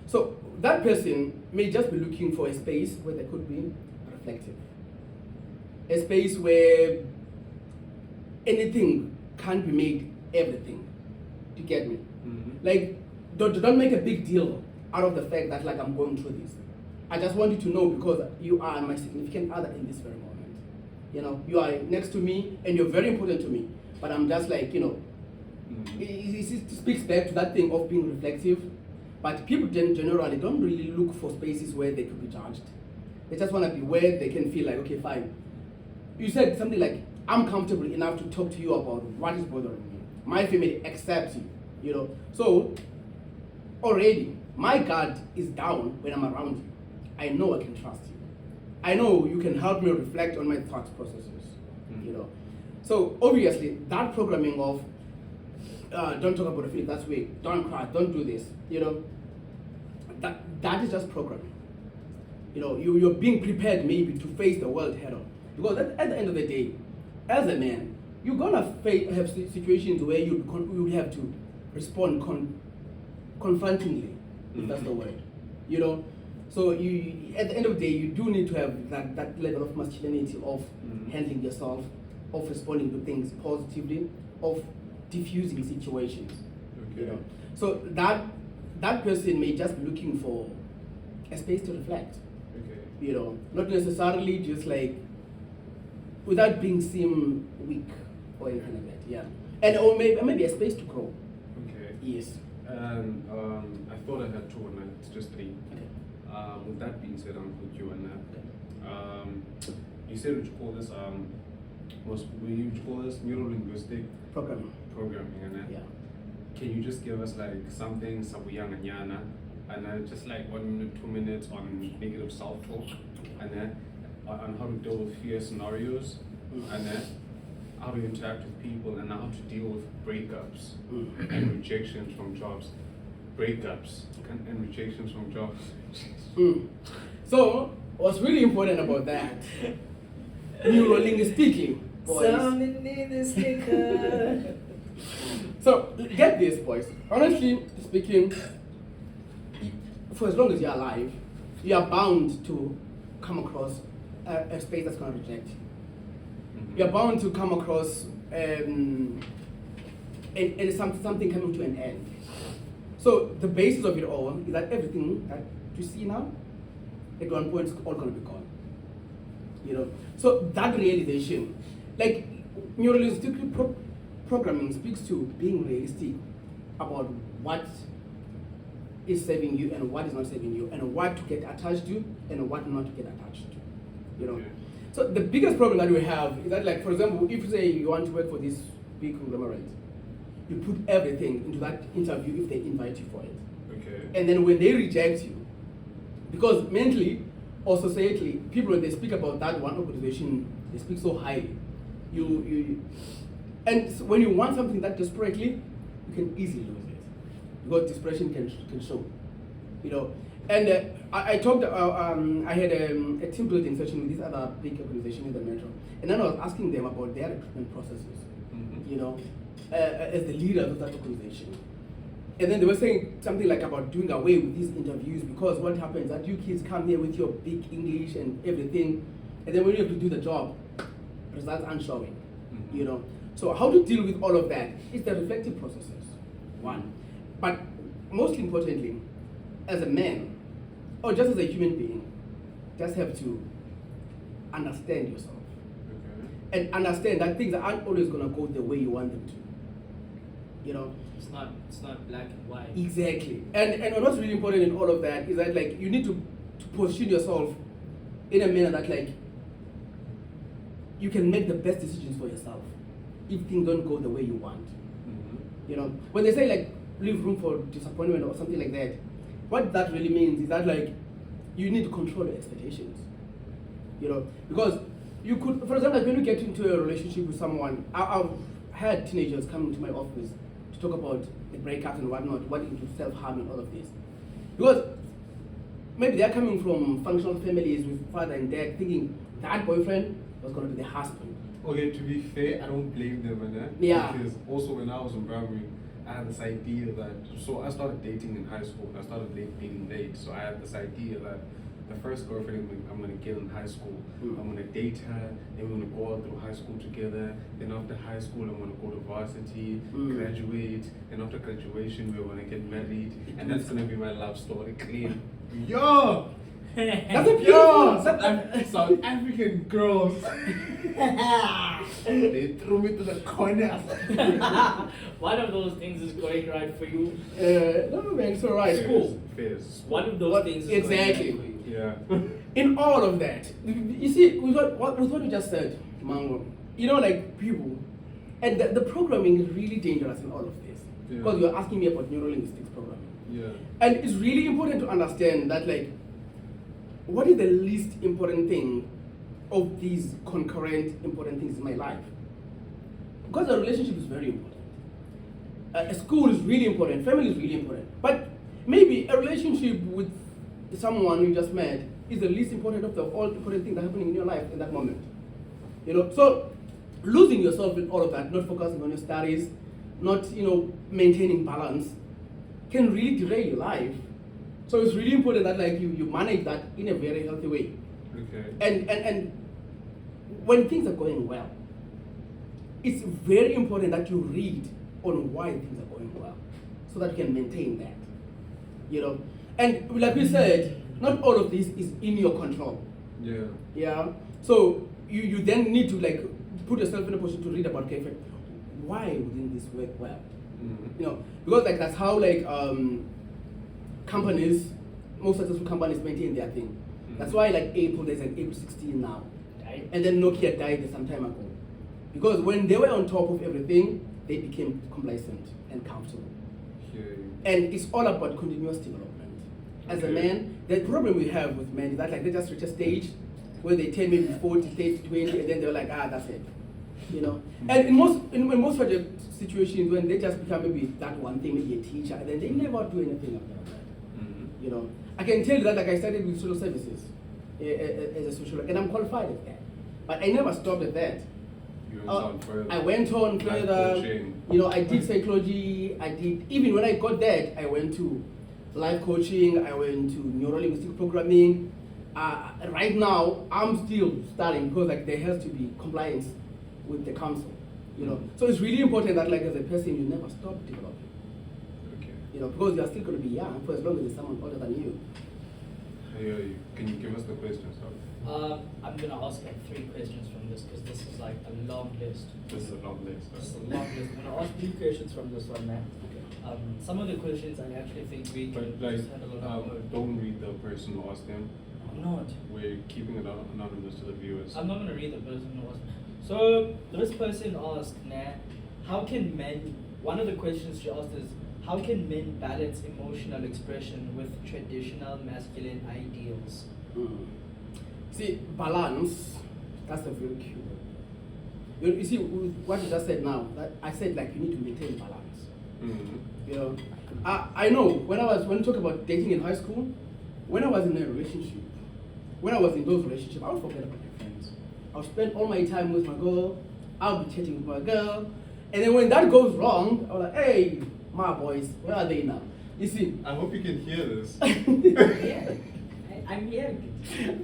So, that person may just be looking for a space where they could be reflective. A space where anything can't be made everything. Do you get me? Like, don't make a big deal out of the fact that like I'm going through this. I just want you to know because you are my significant other in this very moment. You know, you are next to me and you're very important to me. But I'm just like, you know, it speaks back to that thing of being reflective. But people generally don't really look for spaces where they could be judged. They just want to be where they can feel like, okay, fine. You said something like, I'm comfortable enough to talk to you about what is bothering me. My family accepts you, you know. So, already, my guard is down when I'm around you. I know I can trust you. I know you can help me reflect on my thought processes, you know. So, obviously, that programming of, don't talk about the feeling, that's weak, don't cry, don't do this, you know, that is just programming. You know, you're being prepared maybe to face the world head on. Because at the end of the day, as a man, you're gonna have situations where you have to respond confrontingly, if that's the word. You know, so you at the end of the day, you do need to have that level of masculinity of handling yourself, of responding to things positively, of diffusing situations. Okay. You know, so that person may just be looking for a space to reflect. Okay. You know, not necessarily just like without being seem weak or anything like that. Yeah, and or maybe a space to grow. Okay. Yes. And I thought I had two, and it's just three. Okay. With that being said, I'm with you on that. You said what you call this you call this neuro-linguistic Programming. programming, and that. Yeah. Can you just give us like something sabuyanga nyana, and then just like 1 minute, 2 minutes on negative self-talk, and then on how to deal with fear scenarios, and then how to interact with people, and how to deal with breakups and rejections from jobs. Breakups and rejections from jobs. So, what's really important about that Neuro-linguistically, boys. Something in this liquor. So get this, boys. Honestly speaking, for as long as you're alive, you are bound to come across a space that's going to reject you. You're bound to come across and something coming to an end. So the basis of it all is that everything that you see now, at one point, is all going to be gone. You know. So that realization, like neuro-linguistic programming speaks to being realistic about what is saving you and what is not saving you, and what to get attached to and what not to get attached to. You know. Okay. So the biggest problem that we have is that, like, for example, if you say you want to work for this big conglomerate, you put everything into that interview if they invite you for it. Okay. And then when they reject you, because mentally or societally, people, when they speak about that one organization, they speak so highly. And so when you want something that desperately, you can easily lose it, because desperation can show, you know. And I talked. I had a team building session with this other big organization in the metro, and then I was asking them about their recruitment processes, you know, as the leaders of that organization. And then they were saying something like about doing away with these interviews, because what happens is that you kids come here with your big English and everything, and then when you have to do the job, results aren't showing, you know. So how to deal with all of that is the reflective processes, one. But most importantly, as a man, or just as a human being, just have to understand yourself. Okay. And understand that things aren't always gonna go the way you want them to. You know? It's not black and white. Exactly. And what's really important in all of that is that, like, you need to position yourself in a manner that, like, you can make the best decisions for yourself if things don't go the way you want. You know? When they say, like, leave room for disappointment or something like that, what that really means is that, like, you need to control your expectations. You know? Because you could, for example, like, when you get into a relationship with someone, I've had teenagers come into my office to talk about the breakups and whatnot, what into self-harm and all of this. Because maybe they're coming from functional families with father and dad, thinking that boyfriend was going to be the husband. Okay, to be fair, I don't blame them on that. Yeah. Because also when I was in primary, I had this idea that, so I started dating in high school. I started dating late, so I had this idea that the first girlfriend I'm gonna get in high school, I'm gonna date her, then we're gonna go out through high school together. Then after high school, I'm gonna go to varsity, graduate. Then after graduation, we're gonna get married, and that's gonna be my love story. Clean. Yo! That's a beautiful. South African girls. They threw me to the corner. One of those things is going right for you. No, man, it's alright. School. Fairs. One of those things is Exactly. going right for you. Yeah. In all of that, you see, with what you just said, Mango, you know, like, people, and the programming is really dangerous in all of this. Yeah. Because you're asking me about neuro-linguistics programming. Yeah. And it's really important to understand that, like, what is the least important thing of these concurrent important things in my life? Because a relationship is very important. A school is really important. Family is really important. But maybe a relationship with someone you just met is the least important of the all important things that are happening in your life in that moment. You know, so losing yourself in all of that, not focusing on your studies, not, you know, maintaining balance, can really derail your life. So it's really important that, like, you manage that in a very healthy way. Okay. And when things are going well, it's very important that you read on why things are going well, so that you can maintain that. You know, and like we said, not all of this is in your control. Yeah. Yeah. So you then need to, like, put yourself in a position to read about, okay, why wouldn't this work well? You know, because, like, that's how, like, companies, most successful companies maintain their thing. That's why, like, there's an April 16 now, right? And then Nokia died some time ago, because when they were on top of everything, they became complacent and comfortable. Okay. And it's all about continuous development. As a man, the problem we have with men is that, like, they just reach a stage where they turn maybe 40, 30, 20, and then they're like, that's it. You know? And in most project situations, when they just become maybe that one thing, maybe a teacher, and then they never do anything after that. You know? I can tell you that, like, I started with social services as a social worker, and I'm qualified at that. But I never stopped at that. You went on further. I went on Life further. coaching. You know, I did psychology. I did, even when I got that, I went to life coaching. I went to neuro-linguistic programming. Right now, I'm still studying because like there has to be compliance with the council. You know, so it's really important that like as a person, you never stop developing. Okay. You know, because you are still going to be young for as long as there's someone older than you. I hear you. Can you give us the questions? I'm gonna ask like 3 questions from this because this is like a long list. This is a long list. This is a long list. I'm gonna ask 3 questions from this one, man. Some of the questions I actually think we can But like, just handle on our own. don't read the person who asked them. I'm not. We're keeping it anonymous to the viewers. I'm not gonna read the person who asked. So this person asked, how can men? One of the questions she asked is, how can men balance emotional expression with traditional masculine ideals? See, balance, that's a very key word. You see, what you just said now, that I said like you need to maintain balance. Mm-hmm. You know, I know when you talk about dating in high school, when I was in a relationship, when I was in those relationships, I would forget about my friends. I'll spend all my time with my girl, I'll be chatting with my girl, and then when that goes wrong, I'm like, hey, my boys, where are they now? You see, I hope you can hear this. Yeah, I'm hearing it.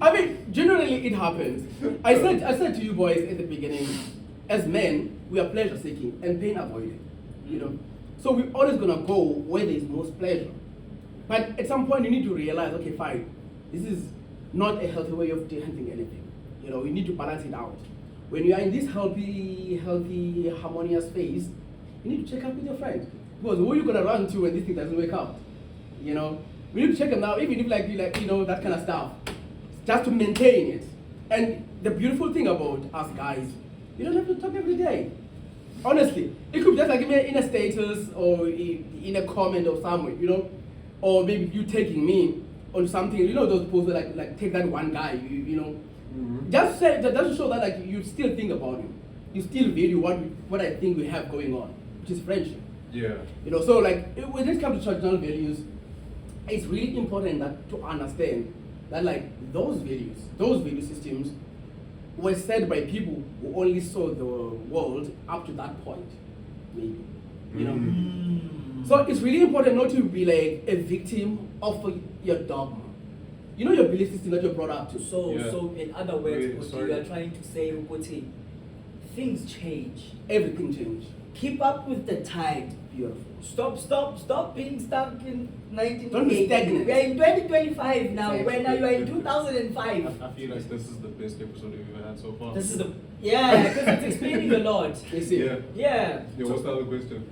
I mean, generally it happens. I said to you boys at the beginning, as men, we are pleasure seeking and pain avoiding. You know, so we're always gonna go where there is most pleasure. But at some point, you need to realize, okay, fine, this is not a healthy way of handling anything. You know, we need to balance it out. When you are in this healthy, harmonious phase, you need to check up with your friends. Because who are you gonna run to when this thing doesn't work out? You know, we need to check them out, even if you know that kind of stuff, just to maintain it. And the beautiful thing about us guys, you don't have to talk every day. Honestly, it could be just like in a status or in a comment or somewhere, you know, or maybe you taking me on something. You know those posts that like take that one guy, you know, just say that to show that like you still think about him, you still value what I think we have going on, which is friendship. Yeah. You know, so like when it comes to traditional values, it's really important that to understand that like those value systems were set by people who only saw the world up to that point, maybe. You know? So it's really important not to be like a victim of your dogma. You know your belief system that you're brought up to. So in other words, Wait, Uti, sorry. you are trying to say, Uti, things change. Everything changed. Keep up with the tide. Beautiful. Stop being stuck in 1980. Don't be stagnant. We are in 2025 now. Exactly. When you are in 2005. I feel like this is the best episode we've ever had so far. This is because it's explaining a lot. You see? Yeah. Yeah. Yeah, what's the other question?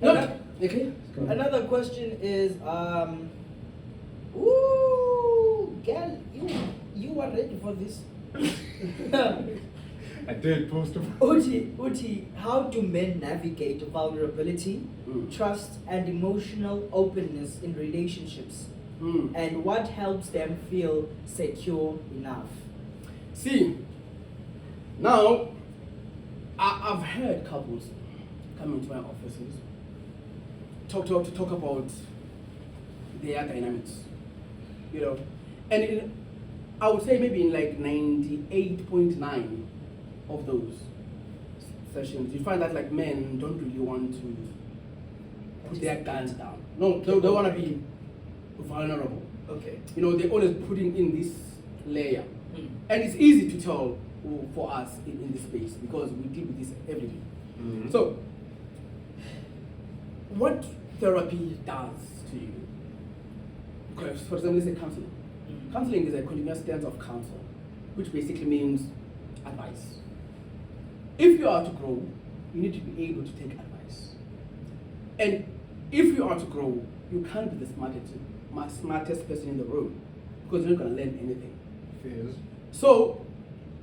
Okay. Another question is, ooh, girl, you are ready for this. I did post about Uti, how do men navigate vulnerability, trust, and emotional openness in relationships? And what helps them feel secure enough? See, now I've heard couples come into my offices talk about their dynamics, you know, and I would say maybe in like 98.9 of those sessions, you find that like men don't really want to put their guns down. No, they want to be vulnerable. Okay. You know, they're always putting in this layer. And it's easy to tell for us in this space because we deal with this every day. So, what therapy does to you? Because, for example, let's say counseling. Counseling is a continuous stance of counsel, which basically means advice. If you are to grow, you need to be able to take advice. And if you are to grow, you can't be the smartest person in the room because you're not going to learn anything. Fears. So,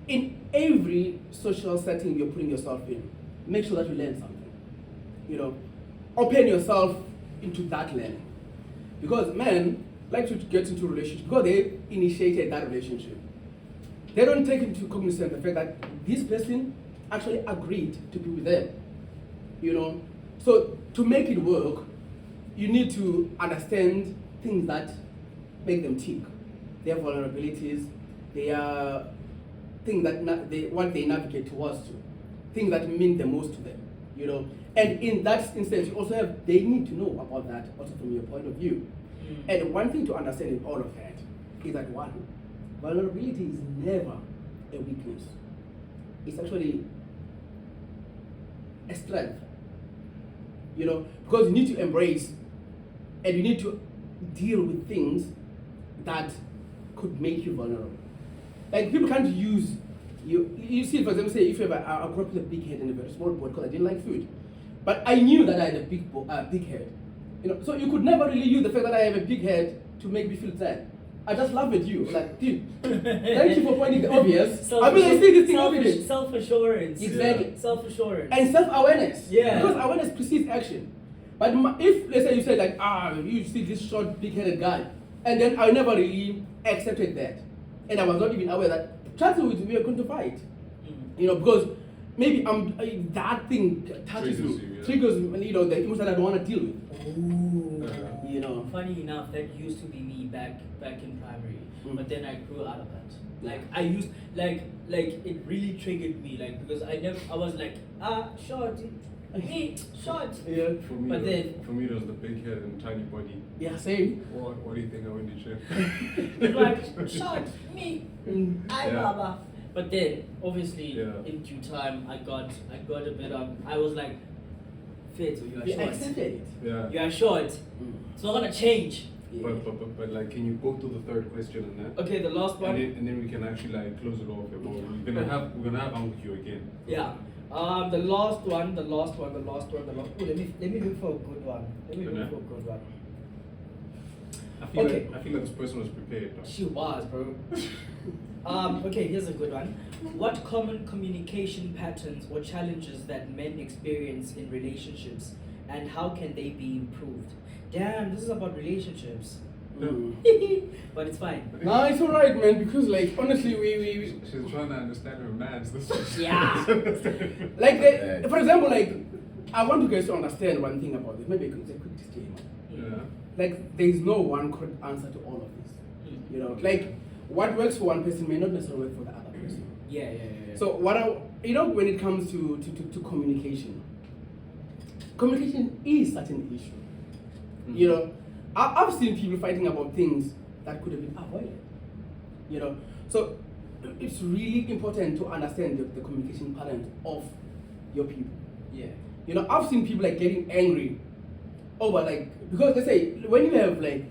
in every social setting you're putting yourself in, make sure that you learn something. You know, open yourself into that learning. Because men like to get into relationships because they initiated that relationship. They don't take into cognizance the fact that this person actually agreed to be with them. You know, so to make it work, you need to understand things that make them tick, their vulnerabilities, their things that what they navigate towards to, things that mean the most to them, you know. And in that instance, you also they need to know about that also from your point of view. And one thing to understand in all of that is that one, vulnerability is never a weakness. It's actually a strength, you know, because you need to embrace and you need to deal with things that could make you vulnerable. Like people can't use you see, for example, say if you have I grew up with a big head and a very small body because I didn't like food, but I knew that I had a big head, you know. So you could never really use the fact that I have a big head to make me feel sad. I just laugh at you, like, dude, thank you for pointing the obvious. I mean, I see this thing obvious. Self-assurance. Exactly. Yeah. Self-assurance. And self-awareness. Yeah. Because awareness precedes action. But if, let's say you say like, you see this short, big-headed guy, and then I never really accepted that, and I was not even aware that chances we are going to fight. You know, because maybe that thing touches me, triggers me, you know, the emotion I don't want to deal with. Ooh. You know. Funny enough, that used to be me back in primary, but then I grew out of that. Like I used like it really triggered me, like because I was like short, me short. Yeah. For me, But then for me, it was the big head and tiny body. Yeah, same. What do you think I went to check? like short, me, I Yeah. baba. But then obviously Yeah. in due time I got a bit I was like, Fit, you are You short. accepted it. Yeah. You are short. It's not gonna change. Yeah. But like, can you go to the third question and that? Okay, the last one. And then we can actually like close it off. We're gonna have Uncle Q again. Yeah. The last one. Ooh, let me look for a good one. I feel Okay. like this person was prepared. Though. She was, bro. Okay, here's a good one. What common communication patterns or challenges that men experience in relationships, and how can they be improved? Damn, this is about relationships. But it's fine. No, it's alright, man, because like honestly we She's trying to understand her man. Yeah. like for example, like I want you guys to understand one thing about this. Maybe it's a quick disclaimer. Yeah. Like there is no one correct answer to all of this. You know, like what works for one person may not necessarily work for the other person. Yeah. So when it comes to communication is such an issue. Mm-hmm. You know, I've seen people fighting about things that could have been avoided. You know, so it's really important to understand the communication patterns of your people. Yeah. You know, I've seen people like getting angry over like, because let's say when you have like,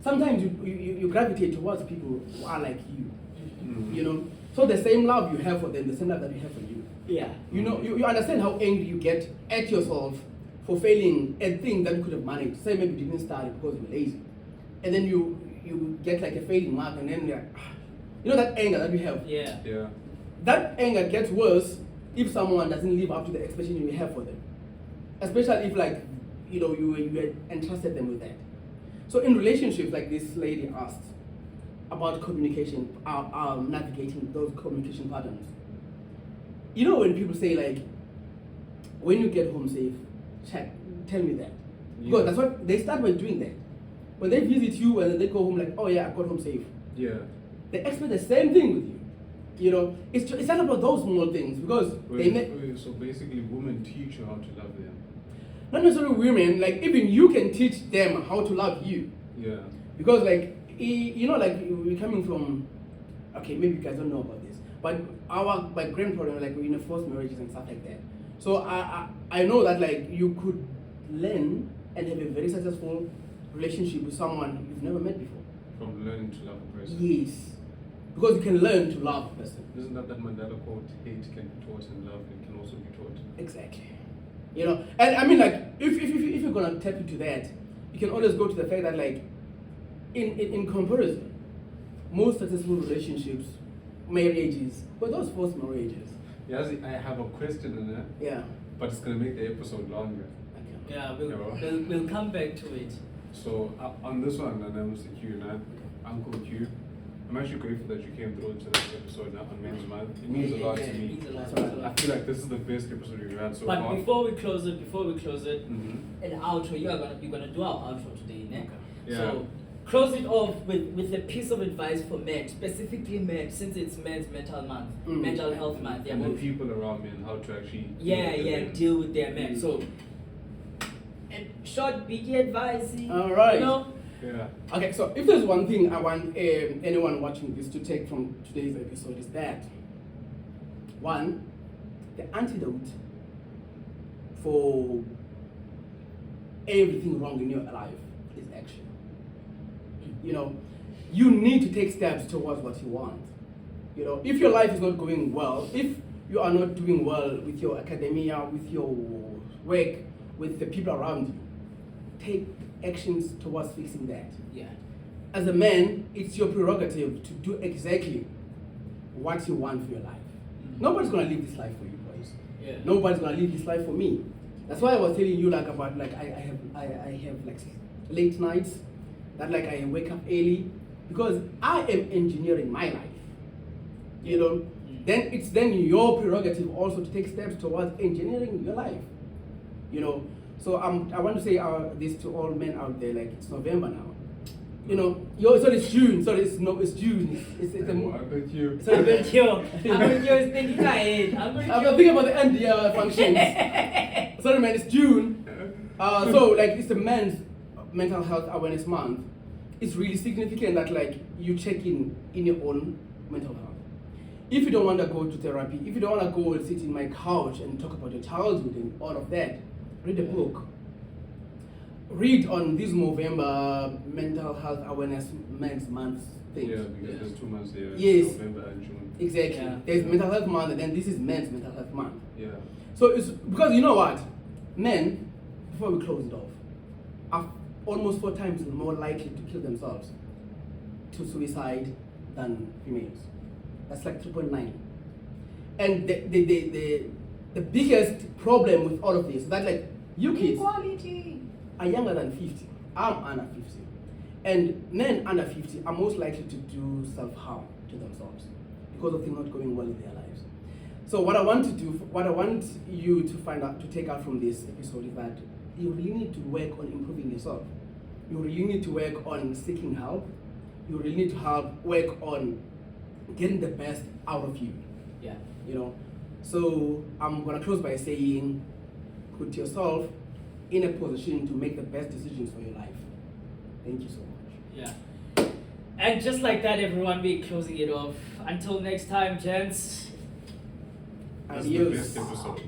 sometimes you gravitate towards people who are like you. Mm-hmm. You know, so the same love you have for them, the same love that you have for you. Yeah. You know, you understand how angry you get at yourself for failing a thing that you could have managed. Say maybe you didn't start because you were lazy, and then you get like a failing mark, and then you're like, you know that anger that we have. Yeah. Yeah. That anger gets worse if someone doesn't live up to the expectation you have for them, especially if like you had entrusted them with that. So in relationships, like this lady asked about communication, navigating those communication patterns. You know when people say like, when you get home safe, tell me that. Because that's what they start by doing that. When they visit you and they go home like, oh yeah, I got home safe. Yeah. They expect the same thing with you. You know, it's not about those small things because So basically, women teach you how to love them. not necessarily women, like even you can teach them how to love you. Yeah. Because like like we're coming from, okay, maybe you guys don't know about this, but my grandparents like were in forced marriages and stuff like that. So I know that like you could learn and have a very successful relationship with someone you've never met before. From learning to love a person. Yes, because you can learn to love a person. Isn't that Mandela quote? Hate can be taught and love can also be taught. Exactly. You know, and I mean like if you're gonna tap into that, you can always go to the fact that like in comparison, most successful relationships, marriages, were those forced marriages. Yeah, I have a question in there, Yeah. but it's gonna make the episode longer. Okay. Yeah, Yeah. we'll come back to it. So on this one, and I'm Mr. Q now, Uncle Q. I'm actually grateful that you came through to this episode now on Men's Month. It means a lot to It me. means a lot. I feel like this is the best episode we've had so But far. before we close it, Mm-hmm. an outro. You're gonna do our outro today, ne? Yeah. So close it off with a piece of advice for men, specifically men, since it's men's mental month, mental health month. Yeah, And the but- people around me and how to actually deal with their men. So, and short, biggie advice. All right. You know, Yeah. Okay, so if there's one thing I want anyone watching this to take from today's episode is that, one, the antidote for everything wrong in your life is action. You know, you need to take steps towards what you want. You know, if your life is not going well, if you are not doing well with your academia, with your work, with the people around you, take actions towards fixing that. yeah, As a man, it's your prerogative to do exactly what you want for your life. Nobody's gonna live this life for you, boys. yeah. Nobody's gonna live this life for me. That's why I was telling you like about like I have like late nights that like I wake up early because I am engineering my life. You know, then it's then your prerogative also to take steps towards engineering your life. You know, so I want to say this to all men out there, like it's November now. You know, it's June. Sorry, it's June. It's a I bet you. sorry, I'm with you. I'm with you. It's thinking ahead. I'm with I'm you. thinking about the end year functions. Sorry, man, it's June. So, like, it's the Men's Mental Health Awareness Month. It's really significant that, like, you check in your own mental health. If you don't want to go to therapy, if you don't want to go and sit in my couch and talk about your childhood and all of that, read a book. Read on this November Mental Health Awareness Men's Month thing. Yeah, because there's 2 months here. Yes. November and June. Exactly. Yeah. There's Mental Health Month, and then this is Men's Mental Health Month. Yeah. So it's because you know what, men, before we close it off, are almost 4 times more likely to kill themselves to suicide than females. That's like 3.9. And the biggest problem with all of this is that like you kids are younger than 50. I'm under 50. And men under 50 are most likely to do self-harm to themselves because of things not going well in their lives. So what I want you to find out, to take out from this episode is that you really need to work on improving yourself. You really need to work on seeking help. You really need to work on getting the best out of you. Yeah. You know. So I'm gonna close by saying, put yourself in a position to make the best decisions for your life. Thank you so much. Yeah. And just like that, everyone, we're closing it off. Until next time, gents. That's the Adios. best episode.